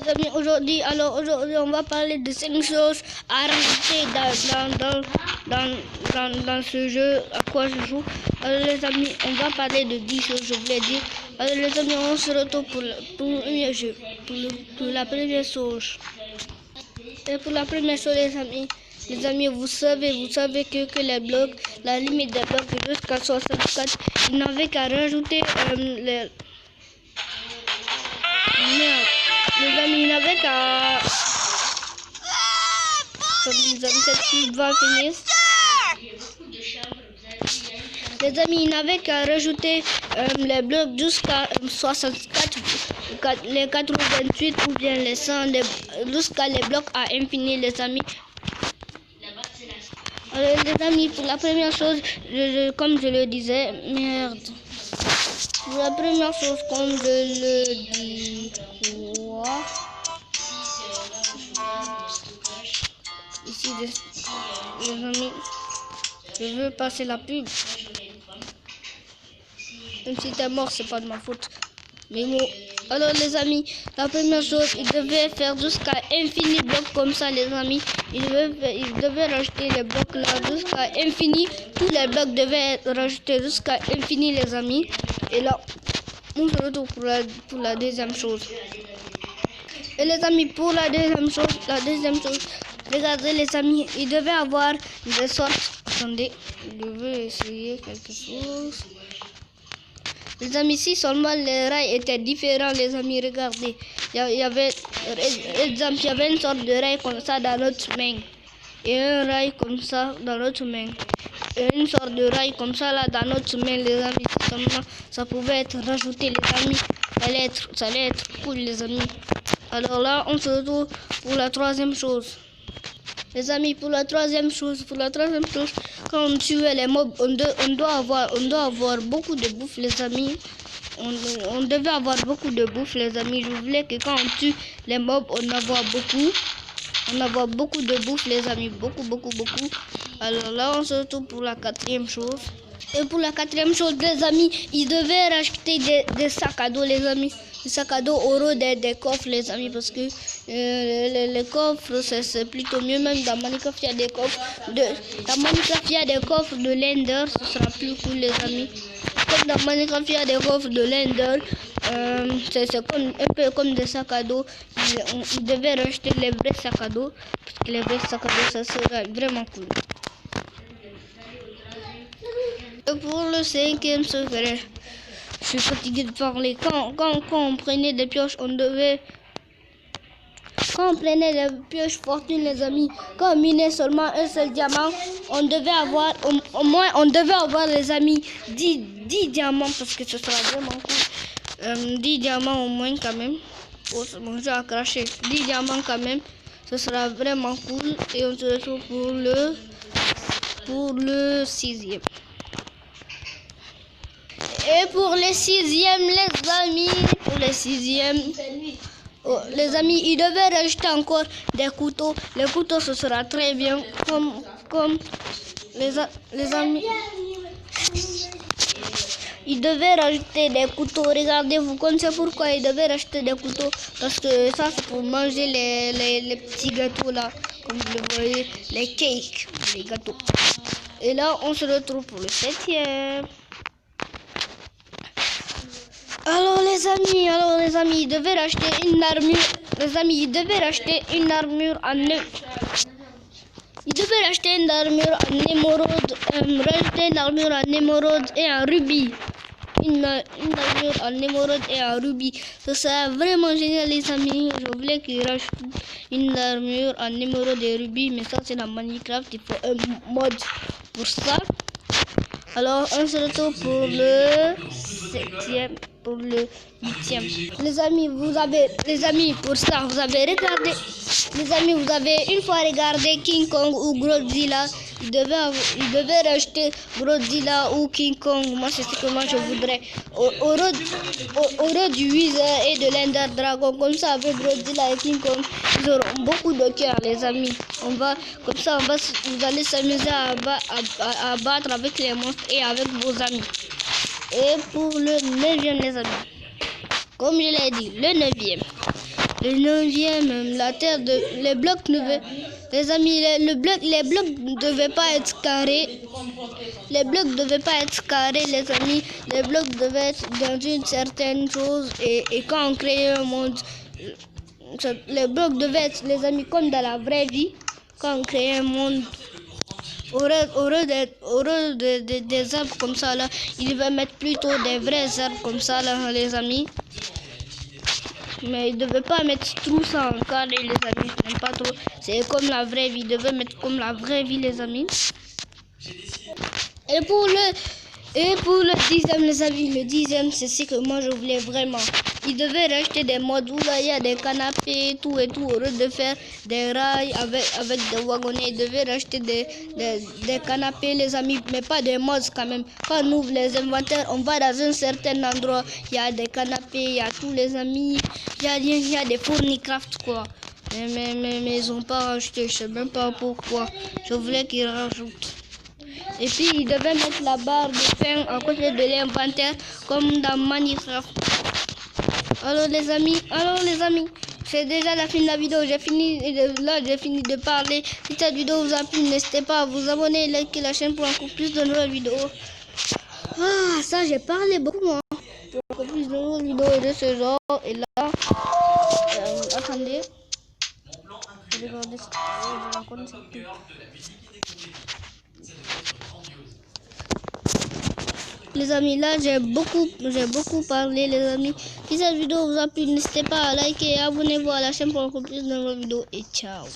les amis, aujourd'hui, on va parler de 5 choses à rajouter dans ce jeu à quoi je joue. Alors les amis, on va parler de 10 choses, je voulais dire. Alors les amis, on se retrouve pour la première chose. Et pour la première chose, les amis, vous savez que les blocs, la limite des blocs est jusqu'à 64. Il n'avait qu'à rajouter les amis, il n'avait qu'à... Les amis, cette pub va finir. Les amis, il n'avait qu'à rajouter les blocs jusqu'à 64, les 88 ou bien les 100, jusqu'à les blocs à infini, les amis. Alors, les amis, pour la première chose, comme je le disais, merde. Pour la première chose, comme je le dis, quoi? Ici, les amis, je veux passer la pub. Même si t'es mort, c'est pas de ma faute. Mais bon, alors les amis, la première chose, il devait faire jusqu'à infini blocs comme ça, les amis. Il devait rajouter les blocs là jusqu'à infini. Tous les blocs devaient être rajoutés jusqu'à infini, les amis. Et là, on se retrouve pour la deuxième chose. Et les amis, pour la deuxième chose, regardez les amis, il devait avoir des sortes. Attendez, je vais essayer quelque chose. Les amis, si seulement les rails étaient différents, les amis, regardez. Il y avait une sorte de rail comme ça dans notre main. Et un rail comme ça dans notre main. Et une sorte de rail comme ça là dans notre main, les amis. Si seulement ça pouvait être rajouté, les amis. Ça allait être cool, les amis. Alors là, on se retrouve pour la troisième chose. Les amis, pour la troisième chose, quand on tue les mobs, on doit avoir beaucoup de bouffe, les amis. On devait avoir beaucoup de bouffe, les amis. Je voulais que quand on tue les mobs, on avoir beaucoup de bouffe, les amis. Beaucoup. Alors là, on se retrouve pour la quatrième chose. Et pour la quatrième chose, les amis, ils devaient racheter des sacs à dos, les amis. Des sacs à dos au des coffres, les amis, parce que les coffres, c'est plutôt mieux. Même dans Minecraft, il y a des coffres de l'Ender, ce sera plus cool, les amis. Comme dans Minecraft, il y a des coffres de l'Ender, c'est un peu comme des sacs à dos. Ils devaient racheter les vrais sacs à dos, parce que les vrais sacs à dos, ça serait vraiment cool. Et pour le cinquième secret, je suis fatigué de parler. Quand on prenait des pioches, quand on prenait des pioches fortune, les amis, quand on minait seulement un seul diamant, on devait avoir, au moins, les amis, 10 diamants, parce que ce sera vraiment cool. 10 diamants au moins, quand même. Oh, mon jeu a craché. 10 diamants, quand même. Ce sera vraiment cool. Et on se retrouve pour le sixième. Et pour le sixième, les amis, ils devaient rajouter encore des couteaux. Les couteaux, ce sera très bien. Comme les amis, ils devaient rajouter des couteaux. Regardez, vous connaissez pourquoi ils devaient rajouter des couteaux? Parce que ça, c'est pour manger les petits gâteaux là. Comme vous le voyez, les cakes, les gâteaux. Et là, on se retrouve pour le septième. Alors les amis, ils devaient racheter une armure. Les amis, ils devaient racheter une armure en émeraude et en rubis. Une armure en émeraude et en rubis. Ça serait vraiment génial, les amis. Je voulais qu'ils rachètent une armure en émeraude et rubis, mais ça c'est dans Minecraft. Il faut un mode pour ça. Alors on se retrouve pour le septième. Pour le 8e. Les amis, pour ça, vous avez regardé. Les amis, vous avez une fois regardé King Kong ou Godzilla. Ils devaient racheter Godzilla ou King Kong. Moi, c'est ce que moi je voudrais. Au lieu du Wither et de l'Ender Dragon. Comme ça, avec Godzilla et King Kong, ils auront beaucoup de cœur, les amis. Vous allez s'amuser à battre avec les monstres et avec vos amis. Et pour le 9e, les amis, comme je l'ai dit, le 9e, le 9e, la terre de les blocs ne veulent, les amis, les blocs ne devaient pas être carrés. Les blocs ne devaient pas être carrés, les amis. Les blocs devaient être dans une certaine chose et quand on crée un monde, les blocs devaient être, les amis, comme dans la vraie vie. Quand on crée un monde, des arbres comme ça là, ils devaient mettre plutôt des vrais arbres comme ça là, les amis. Mais ils ne devaient pas mettre tout ça en carré, les amis. Je n'aime pas trop. C'est comme la vraie vie. Ils devaient mettre comme la vraie vie, les amis. Et pour le 10e, les amis, le 10e, c'est ce que moi je voulais vraiment. Ils devaient racheter des modes où là il y a des canapés et tout. Au lieu de faire des rails avec des wagonnets, ils devaient racheter des canapés, les amis, mais pas des modes quand même. Quand on ouvre les inventaires, on va dans un certain endroit, il y a des canapés, il y a tous les amis, il y a des fournicraft quoi. Mais ils n'ont pas racheté, je sais même pas pourquoi. Je voulais qu'ils rajoutent. Et puis ils devaient mettre la barre de pain à côté de l'inventaire comme dans Minecraft. Alors les amis, c'est déjà la fin de la vidéo. J'ai fini de parler. Si cette vidéo vous a plu, n'hésitez pas à vous abonner et liker la chaîne pour encore plus de nouvelles vidéos. Ah, ça j'ai parlé beaucoup moi. Pour encore plus de nouvelles vidéos de ce genre. Et là, attendez. Regardez ça. Je raconte cette pub. Les amis, là j'ai beaucoup parlé les amis. Si cette vidéo vous a plu, n'hésitez pas à liker et abonnez-vous à la chaîne pour encore plus de nouvelles vidéos et ciao.